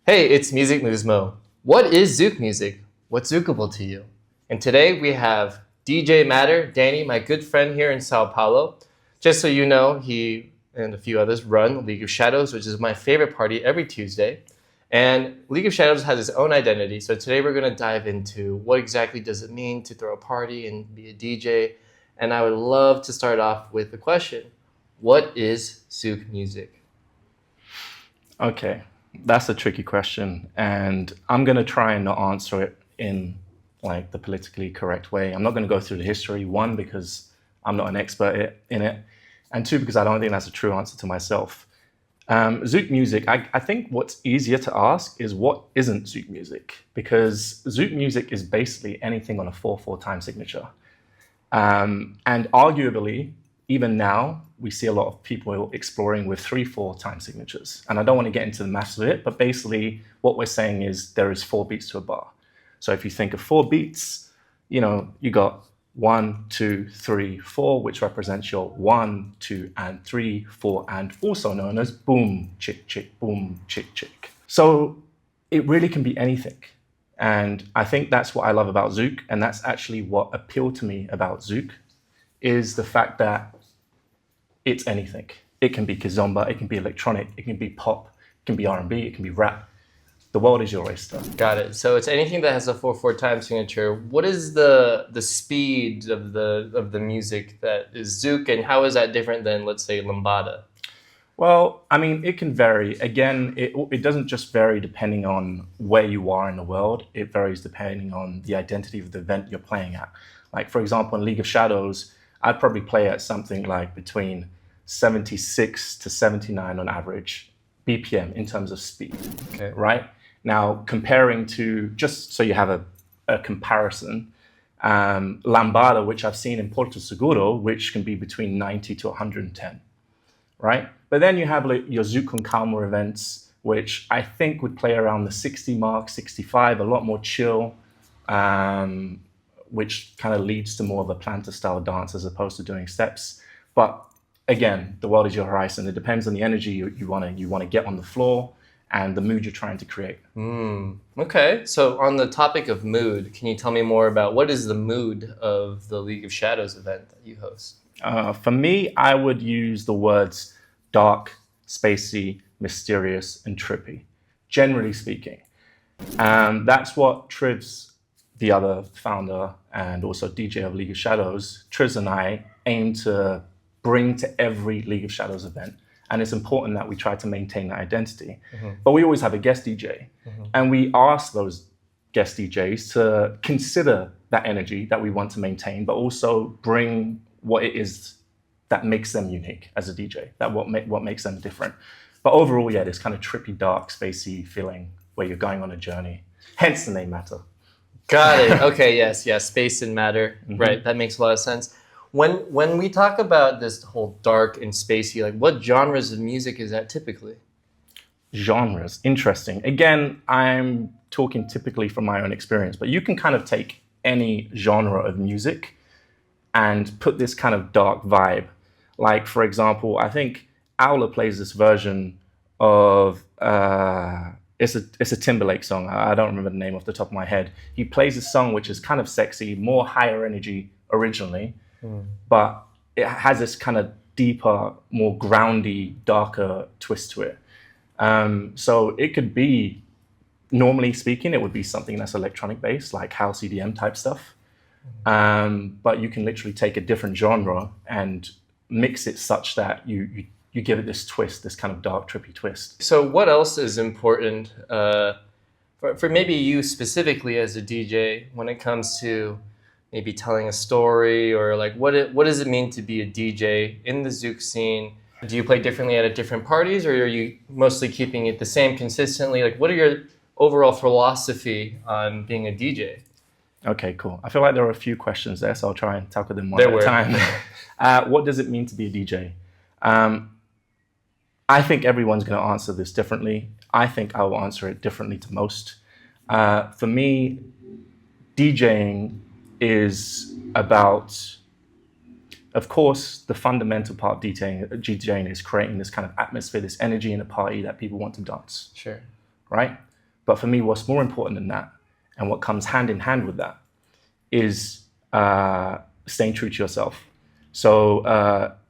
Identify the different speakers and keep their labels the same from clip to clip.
Speaker 1: Hey, it's Music Musmo. What is Zouk music? What's Zoukable to you? And today we have DJ Matter, Danny, my good friend here in Sao Paulo. Just so you know, he and a few others run League of Shadows, which is my favorite party every Tuesday. And League of Shadows has its own identity, so today we're going to dive into what exactly does it mean to throw a party and be a DJ. And I would love to start off with the question, what is Zouk music?
Speaker 2: Okay, that's a tricky question, and I'm going to try and not answer it in like the politically correct way. I'm not going to go through the history, one, because I'm not an expert in it, and two, because I don't think that's a true answer to myself. Zouk music, I think what's easier to ask is what isn't Zouk music? Because Zouk music is basically anything on a 4/4 time signature. And arguably, even now, we see a lot of people exploring with 3/4 time signatures. And I don't want to get into the maths of it, but basically what we're saying is there is 4 beats to a bar. So if you think of 4 beats, you got 1, 2, 3, 4, which represents your 1, 2, and 3, 4, and also known as boom, chick, chick, boom, chick, chick. So it really can be anything. And I think that's what I love about Zouk, and that's actually what appealed to me about Zouk, is the fact that it's anything. It can be kizomba, it can be electronic, it can be pop, it can be R&B, it can be rap. The world is your oyster.
Speaker 1: Got it. So it's anything that has a 4/4 time signature. What is the speed of the music that is Zouk, and how is that different than, let's say, lambada?
Speaker 2: Well, I mean, it can vary. Again, it doesn't just vary depending on where you are in the world. It varies depending on the identity of the event you're playing at. Like, for example, in League of Shadows, I'd probably play at something like between 76 to 79 on average BPM in terms of speed,
Speaker 1: Okay.
Speaker 2: right? Now, comparing to, just so you have a comparison, lambada, which I've seen in Porto Seguro, which can be between 90 to 110, right? But then you have like your Zouk con Calma events, which I think would play around the 60 mark, 65, a lot more chill, which kind of leads to more of a planter style dance as opposed to doing steps. But again, the world is your horizon. It depends on the energy you want to get on the floor and the mood you're trying to create.
Speaker 1: Okay, so on the topic of mood, can you tell me more about what is the mood of the League of Shadows event that you host?
Speaker 2: For me, I would use the words dark, spacey, mysterious, and trippy, generally speaking. That's what Trivs, the other founder and also DJ of League of Shadows, Trivs and I aim to bring to every League of Shadows event. And it's important that we try to maintain that identity. But we always have a guest DJ. And we ask those guest DJs to consider that energy that we want to maintain, but also bring what it is that makes them unique as a DJ, that what makes them different. But overall, yeah, this kind of trippy, dark, spacey feeling where you're going on a journey. Hence the name Matter.
Speaker 1: Got it. Okay, yes, space and matter. Right, that makes a lot of sense. When we talk about this whole dark and spacey, like what genres of music is that typically?
Speaker 2: Genres, interesting. Again, I'm talking typically from my own experience, but you can kind of take any genre of music and put this kind of dark vibe. Like, for example, I think Owler plays this version of, it's a Timberlake song. I don't remember the name off the top of my head. He plays a song which is kind of sexy, more higher energy originally, but it has this kind of deeper, more groundy, darker twist to it. So it could be, normally speaking, it would be something that's electronic based, like house EDM type stuff. But you can literally take a different genre and mix it such that you give it this twist, this kind of dark, trippy twist.
Speaker 1: So what else is important for maybe you specifically as a DJ when it comes to maybe telling a story, or like what does it mean to be a DJ in the Zouk scene? Do you play differently at different parties, or are you mostly keeping it the same consistently? Like, what are your overall philosophy on being a DJ?
Speaker 2: Okay, cool. I feel like there are a few questions there, so I'll try and tackle them one at a time. What does it mean to be a DJ? I think everyone's going to answer this differently. I think I will answer it differently to most. For me, DJing is about, of course, the fundamental part of DJing is creating this kind of atmosphere, this energy in a party that people want to dance.
Speaker 1: Sure.
Speaker 2: Right? But for me, what's more important than that, and what comes hand in hand with that, is staying true to yourself. So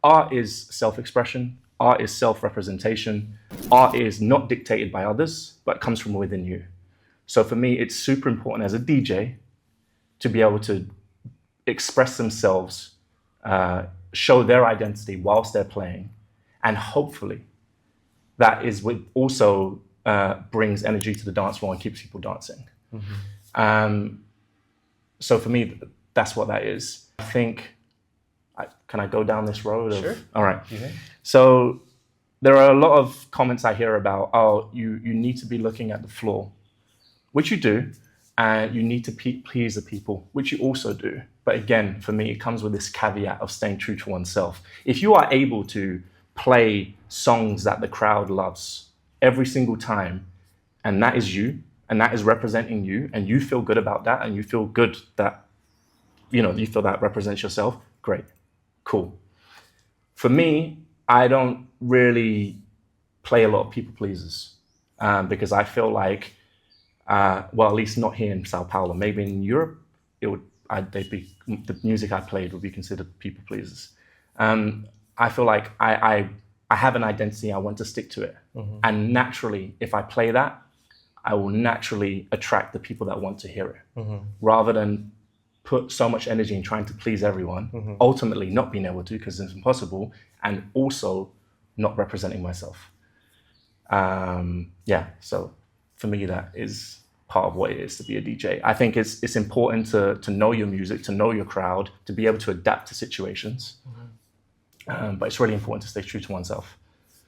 Speaker 2: art is self-expression, art is self-representation, art is not dictated by others, but comes from within you. So for me, it's super important as a DJ to be able to express themselves, show their identity whilst they're playing. And hopefully that is what also brings energy to the dance floor and keeps people dancing. So for me, that's what that is. I think, can I go down this road?
Speaker 1: Sure.
Speaker 2: All right. So there are a lot of comments I hear about, oh, you need to be looking at the floor, which you do, and you need to please the people, which you also do. But again, for me, it comes with this caveat of staying true to oneself. If you are able to play songs that the crowd loves every single time, and that is you, and that is representing you, and you feel good about that, and you feel good that, you feel that represents yourself, great, cool. For me, I don't really play a lot of people pleasers because I feel like, well, at least not here in Sao Paulo. Maybe in Europe, the music I played would be considered people pleasers. I feel like I have an identity, I want to stick to it. And naturally, if I play that, I will naturally attract the people that want to hear it, rather than put so much energy in trying to please everyone, ultimately not being able to because it's impossible, and also not representing myself. So for me, that is part of what it is to be a DJ. I think it's important to know your music, to know your crowd, to be able to adapt to situations. But it's really important to stay true to oneself.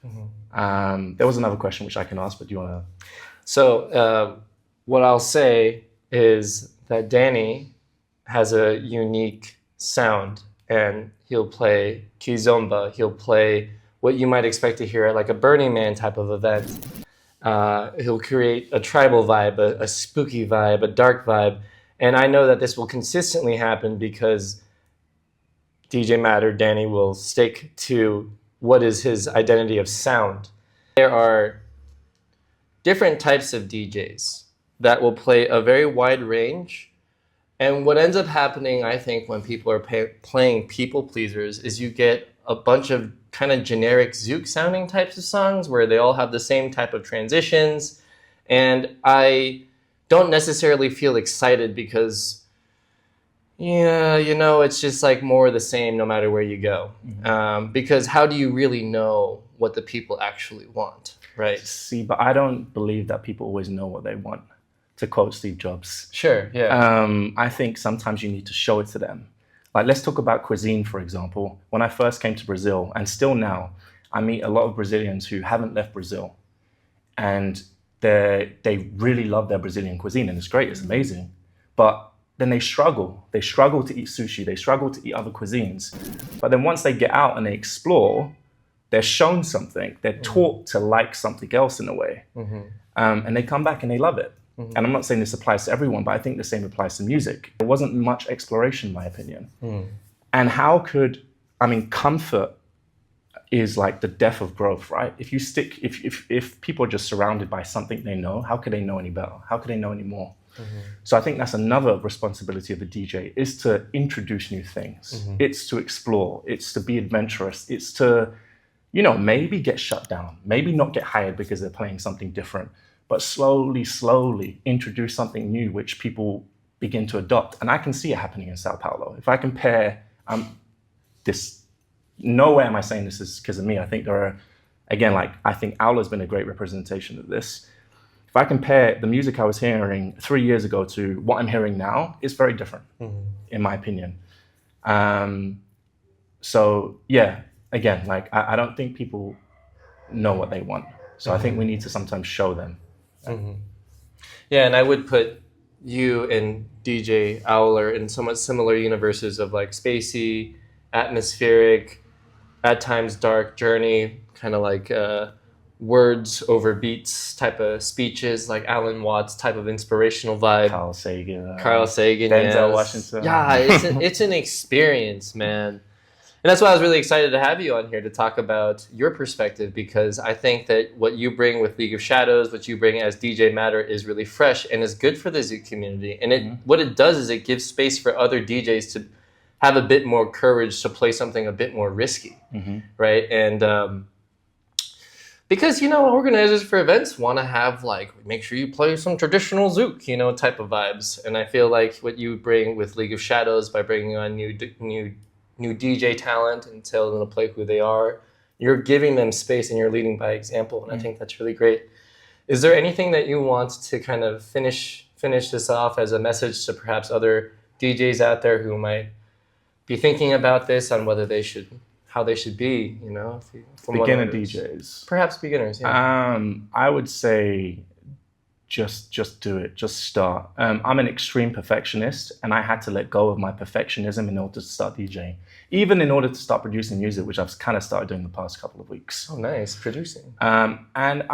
Speaker 2: There was another question which I can ask, but do you want to?
Speaker 1: So what I'll say is that Danny has a unique sound, and he'll play kizomba, he'll play what you might expect to hear at like a Burning Man type of event. He'll create a tribal vibe, a spooky vibe, a dark vibe. And I know that this will consistently happen because DJ Matter, Danny, will stick to what is his identity of sound. There are different types of DJs that will play a very wide range. And what ends up happening, I think, when people are playing people pleasers is you get a bunch of kind of generic Zouk sounding types of songs where they all have the same type of transitions. And I don't necessarily feel excited because, it's just like more of the same no matter where you go. Because how do you really know what the people actually want, right?
Speaker 2: See, but I don't believe that people always know what they want, to quote Steve Jobs.
Speaker 1: Sure, yeah.
Speaker 2: I think sometimes you need to show it to them. Like, let's talk about cuisine, for example. When I first came to Brazil, and still now, I meet a lot of Brazilians who haven't left Brazil. And they really love their Brazilian cuisine, and it's great, it's amazing. But then they struggle. They struggle to eat sushi, they struggle to eat other cuisines. But then once they get out and they explore, they're shown something, they're taught to like something else in a way. And they come back and they love it. And I'm not saying this applies to everyone, but I think the same applies to music. There wasn't much exploration, in my opinion. And comfort is like the death of growth, right? If people are just surrounded by something they know, how could they know any better? How could they know any more? So I think that's another responsibility of the DJ, is to introduce new things. It's to explore, it's to be adventurous, it's to, maybe get shut down, maybe not get hired because they're playing something different, but slowly introduce something new which people begin to adopt. And I can see it happening in Sao Paulo. If I compare this, nowhere am I saying this is because of me. I think there are, again, I think Aula's been a great representation of this. If I compare the music I was hearing 3 years ago to what I'm hearing now, it's very different, in my opinion. So yeah, again, I don't think people know what they want. So I think we need to sometimes show them.
Speaker 1: Yeah, and I would put you and DJ Owler in somewhat similar universes of like spacey, atmospheric, at times dark journey, kind of like words over beats type of speeches, like Alan Watts type of inspirational vibe.
Speaker 2: Carl Sagan,
Speaker 1: Denzel
Speaker 2: Washington.
Speaker 1: Yeah, it's an experience, man. And that's why I was really excited to have you on here to talk about your perspective, because I think that what you bring with League of Shadows, what you bring as DJ Matter is really fresh and is good for the Zouk community. And what it does is it gives space for other DJs to have a bit more courage to play something a bit more risky, right? And because, organizers for events want to have, make sure you play some traditional Zouk, type of vibes. And I feel like what you bring with League of Shadows by bringing on new DJ talent and telling them to play who they are, you're giving them space and you're leading by example. And I think that's really great. Is there anything that you want to kind of finish this off as a message to perhaps other DJs out there who might be thinking about this on how they should be,
Speaker 2: beginner DJs.
Speaker 1: Perhaps beginners, yeah.
Speaker 2: I would say just do it. Just start. I'm an extreme perfectionist, and I had to let go of my perfectionism in order to start DJing. Even in order to start producing music, which I've kind of started doing the past couple of weeks.
Speaker 1: Oh, nice, producing.
Speaker 2: And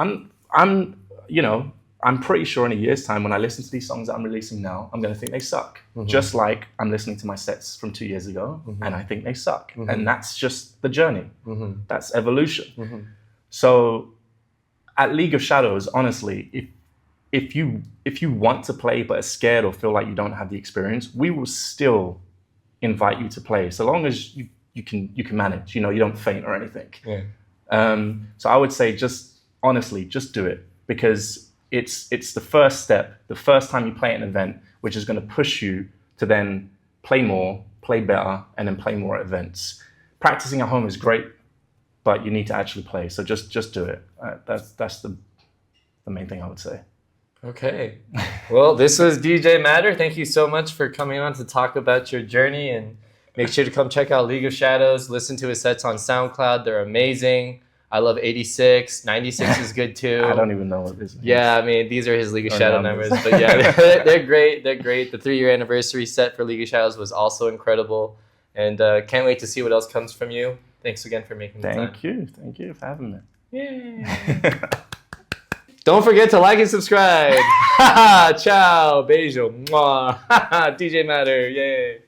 Speaker 2: I'm pretty sure in a year's time, when I listen to these songs that I'm releasing now, I'm going to think they suck. Just like I'm listening to my sets from 2 years ago, and I think they suck. And that's just the journey. That's evolution. So at League of Shadows, honestly, if you want to play but are scared or feel like you don't have the experience, we will still invite you to play, so long as you can manage. You don't faint or anything. So I would say just do it, because it's the first step, the first time you play at an event, which is going to push you to then play more, play better, and then play more at events. Practicing at home is great, but you need to actually play. So just do it. That's the main thing I would say.
Speaker 1: Okay. Well, this was DJ Matter. Thank you so much for coming on to talk about your journey, and make sure to come check out League of Shadows. Listen to his sets on SoundCloud. They're amazing. I love 86. 96 is good too.
Speaker 2: I don't even know what this is.
Speaker 1: Yeah, I mean, these are his League of Shadow numbers. But yeah, they're great. They're great. The 3-year anniversary set for League of Shadows was also incredible. And can't wait to see what else comes from you. Thanks again for making the time.
Speaker 2: Thank you for having me.
Speaker 1: Yay. Don't forget to like and subscribe. Ciao. Beijo. Mwah. DJ Matter. Yay.